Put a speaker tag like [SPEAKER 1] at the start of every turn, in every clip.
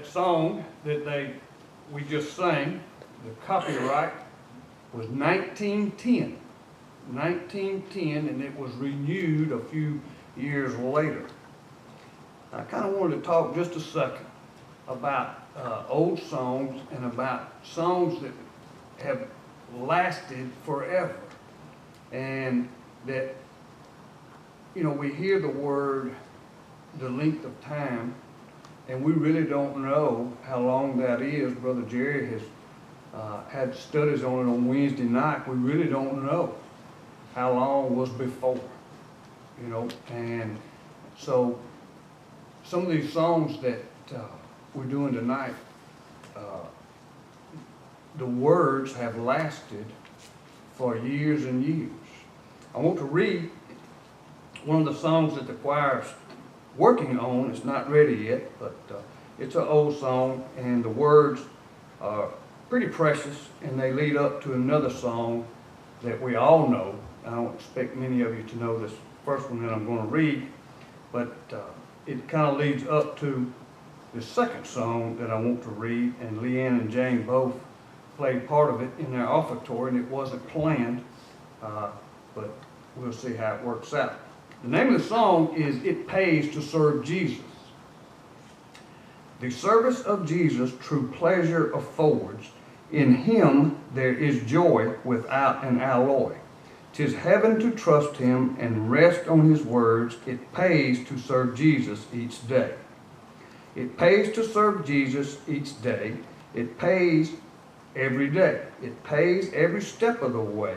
[SPEAKER 1] that song that we just sang, the copyright was 1910. 1910, and it was renewed a few years later. I kind of wanted to talk just a second about old songs and about songs that have lasted forever. And that, you know, we hear the word, the length of time, and we really don't know how long that is. Brother Jerry has had studies on it on Wednesday night. We really don't know how long was before, you know. And so some of these songs that we're doing tonight, the words have lasted for years and years. I want to read one of the songs that the choir's working on. It's not ready yet, but it's an old song, and the words are pretty precious, and they lead up to another song that we all know. I don't expect many of you to know this first one that I'm going to read, but it kind of leads up to the second song that I want to read, and Leanne and Jane both played part of it in their offertory, and it wasn't planned, but we'll see how it works out. The name of the song is "It Pays to Serve Jesus." The service of Jesus true pleasure affords. In him there is joy without an alloy. 'Tis heaven to trust him and rest on his words. It pays to serve Jesus each day. It pays to serve Jesus each day. It pays every day. It pays every step of the way.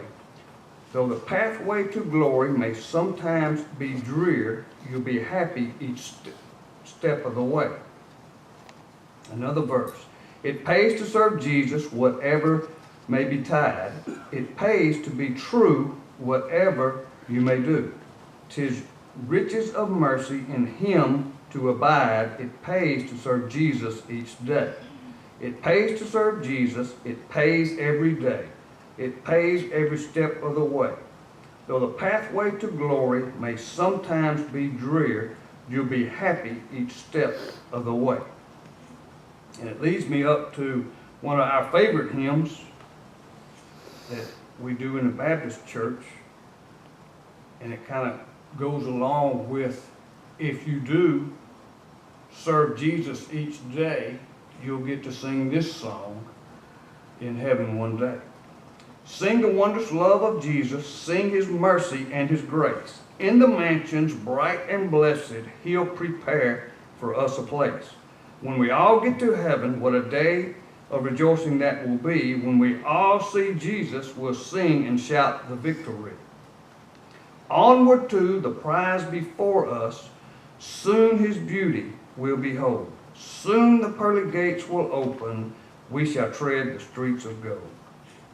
[SPEAKER 1] Though the pathway to glory may sometimes be drear, you'll be happy each step of the way. Another verse. It pays to serve Jesus whatever may betide. It pays to be true whatever you may do. 'Tis riches of mercy in him to abide. It pays to serve Jesus each day. It pays to serve Jesus. It pays every day. It pays every step of the way. Though the pathway to glory may sometimes be drear, you'll be happy each step of the way. And it leads me up to one of our favorite hymns that we do in the Baptist church. And it kind of goes along with, if you do serve Jesus each day, you'll get to sing this song in heaven one day. Sing the wondrous love of Jesus, sing his mercy and his grace. In the mansions bright and blessed, he'll prepare for us a place. When we all get to heaven, what a day of rejoicing that will be. When we all see Jesus, we'll sing and shout the victory. Onward to the prize before us, soon his beauty we'll behold. Soon the pearly gates will open, we shall tread the streets of gold.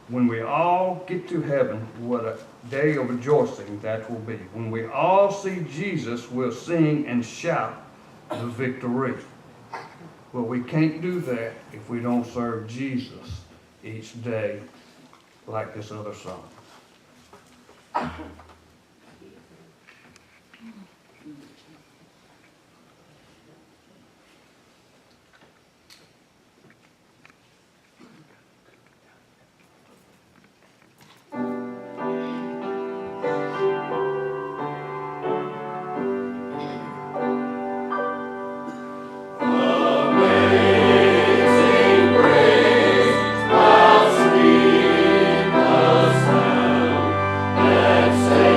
[SPEAKER 1] When we all get to heaven, what a day of rejoicing that will be. When we all see Jesus, we'll sing and shout the victory. But we can't do that if we don't serve Jesus each day like this other song.
[SPEAKER 2] Say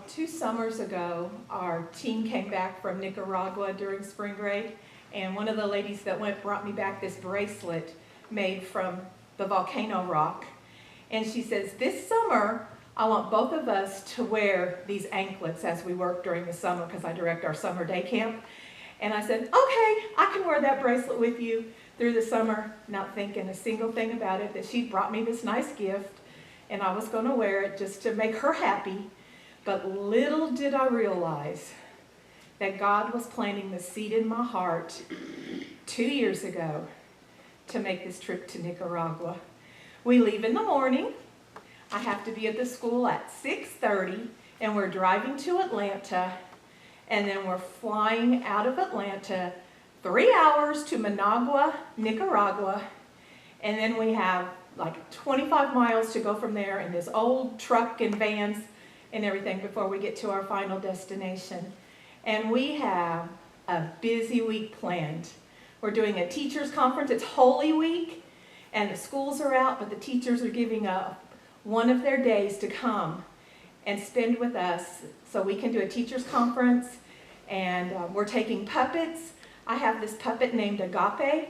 [SPEAKER 2] 2 summers ago, our team came back from Nicaragua during spring break, and one of the ladies that went brought me back this bracelet made from the volcano rock. And she says, this summer, I want both of us to wear these anklets as we work during the summer, because I direct our summer day camp. And I said, okay, I can wear that bracelet with you through the summer, not thinking a single thing about it, that she'd brought me this nice gift, and I was going to wear it just to make her happy. But little did I realize that God was planting the seed in my heart 2 years ago to make this trip to Nicaragua. We leave in the morning. I have to be at the school at 6:30, and we're driving to Atlanta, and then we're flying out of Atlanta 3 hours to Managua, Nicaragua, and then we have like 25 miles to go from there in this old truck and vans and everything before we get to our final destination. And we have a busy week planned. We're doing a teachers conference. It's Holy Week, and the schools are out, but the teachers are giving up one of their days to come and spend with us so we can do a teachers conference. And we're taking puppets. I have this puppet named Agape,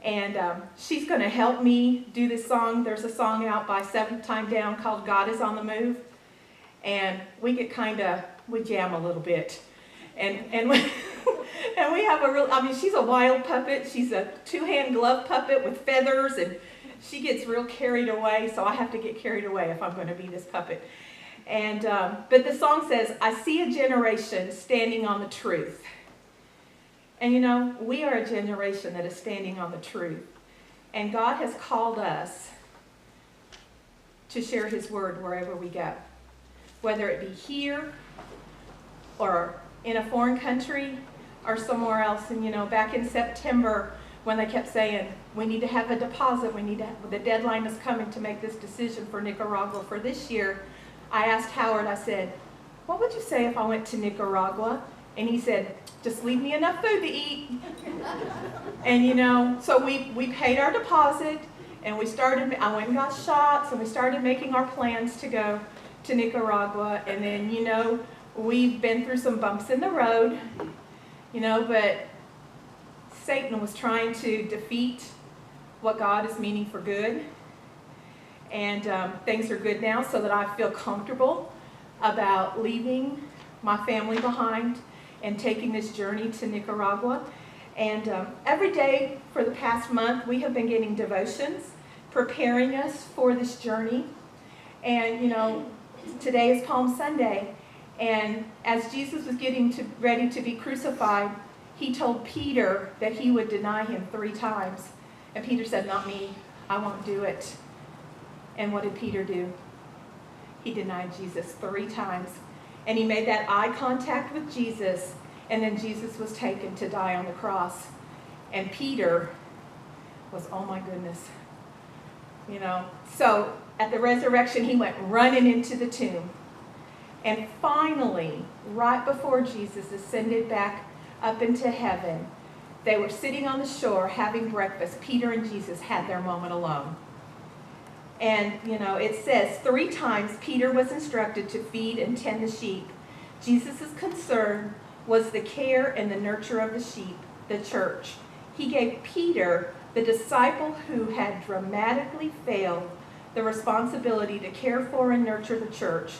[SPEAKER 2] and she's going to help me do this song. There's a song out by Seventh Time Down called God is on the Move. And we get we jam a little bit. And we, and we have she's a wild puppet. She's a 2-hand glove puppet with feathers, and she gets real carried away, so I have to get carried away if I'm going to be this puppet. And but the song says, I see a generation standing on the truth. And you know, we are a generation that is standing on the truth. And God has called us to share His word wherever we go. Whether it be here or in a foreign country or somewhere else. And you know, back in September, when they kept saying, we need to have a deposit, the deadline is coming to make this decision for Nicaragua for this year, I asked Howard, I said, what would you say if I went to Nicaragua? And he said, just leave me enough food to eat. And you know, so we paid our deposit, and I went and got shots, and we started making our plans to go to Nicaragua. And then, you know, we've been through some bumps in the road, you know, but Satan was trying to defeat what God is meaning for good. And things are good now, so that I feel comfortable about leaving my family behind and taking this journey to Nicaragua. And every day for the past month, we have been getting devotions, preparing us for this journey. And, you know, today is Palm Sunday. And as Jesus was getting ready to be crucified, He told Peter that he would deny Him 3 times. And Peter said, not me, I won't do it. And what did Peter do? He denied Jesus 3 times. And he made that eye contact with Jesus, and then Jesus was taken to die on the cross. And Peter was, oh my goodness. You know, so at the resurrection, he went running into the tomb. And finally, right before Jesus ascended back up into heaven, they were sitting on the shore having breakfast. Peter and Jesus had their moment alone. And, you know, it says 3 times Peter was instructed to feed and tend the sheep. Jesus' concern was the care and the nurture of the sheep, the church. He gave Peter, the disciple who had dramatically failed, the responsibility to care for and nurture the church.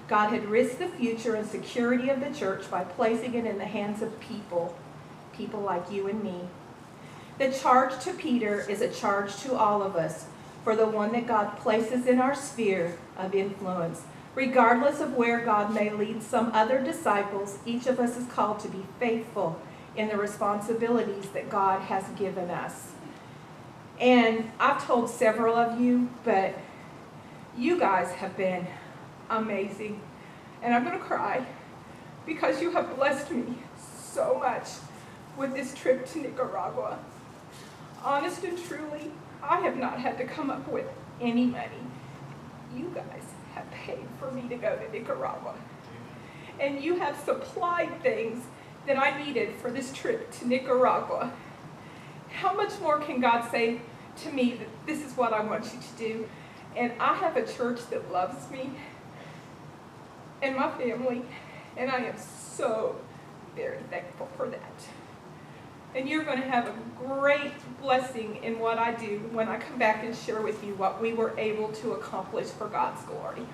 [SPEAKER 2] God had risked the future and security of the church by placing it in the hands of people like you and me. The charge to Peter is a charge to all of us, for the one that God places in our sphere of influence. Regardless of where God may lead some other disciples, each of us is called to be faithful in the responsibilities that God has given us. And I've told several of you, but you guys have been amazing. And I'm going to cry because you have blessed me so much with this trip to Nicaragua. Honest and truly, I have not had to come up with any money. You guys have paid for me to go to Nicaragua. And you have supplied things that I needed for this trip to Nicaragua. How much more can God say to me that this is what I want you to do? And I have a church that loves me. and my family, and I am so very thankful for that. And you're going to have a great blessing in what I do when I come back and share with you what we were able to accomplish for God's glory.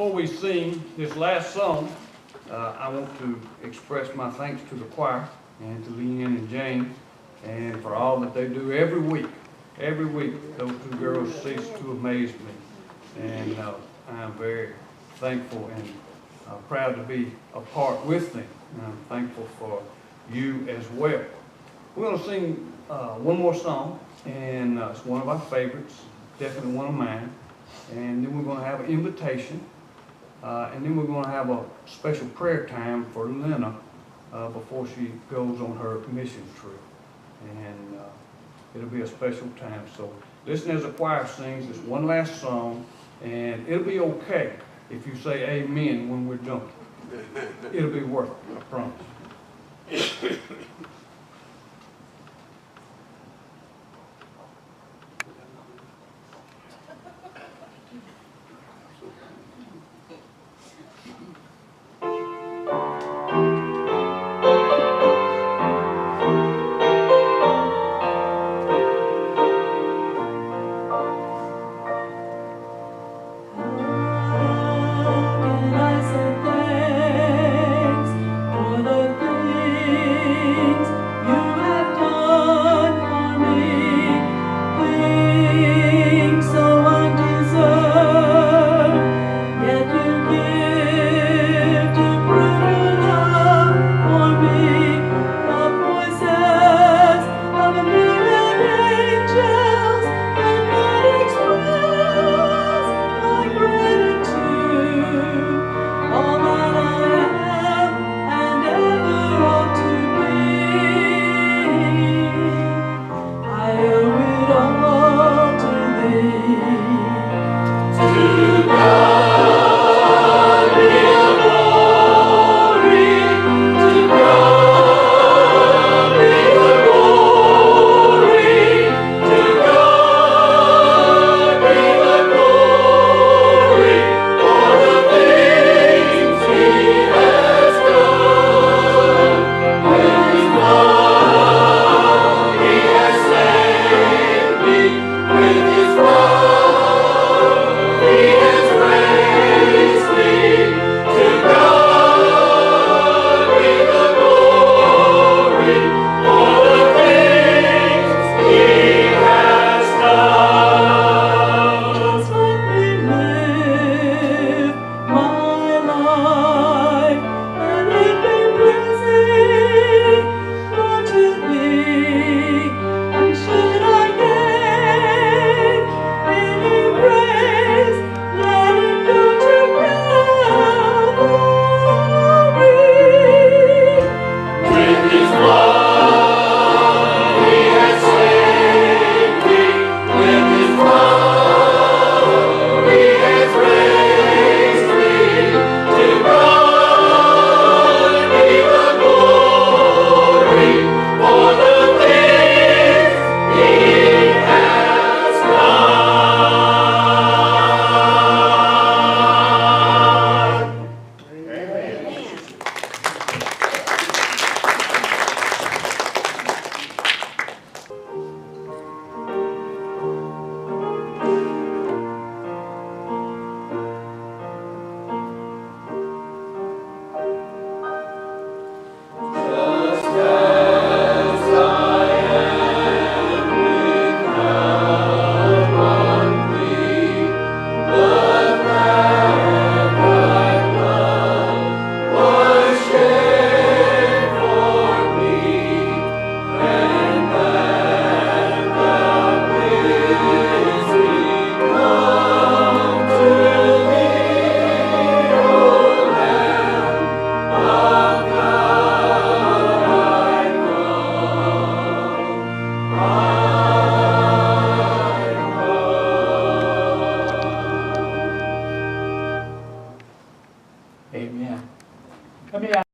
[SPEAKER 1] before we sing this last song, I want to express my thanks to the choir and to Leanne and Jane, and for all that they do every week. Every week, those two girls cease to amaze me, and I'm very thankful and proud to be a part with them. And I'm thankful for you as well. We're going to sing one more song, and it's one of our favorites, definitely one of mine. And then we're going to have an invitation, and then we're going to have a special prayer time for Lena before she goes on her mission trip. And it'll be a special time. So listen as the choir sings this one last song, and it'll be okay if you say amen when we're done. It'll be worth it, I promise.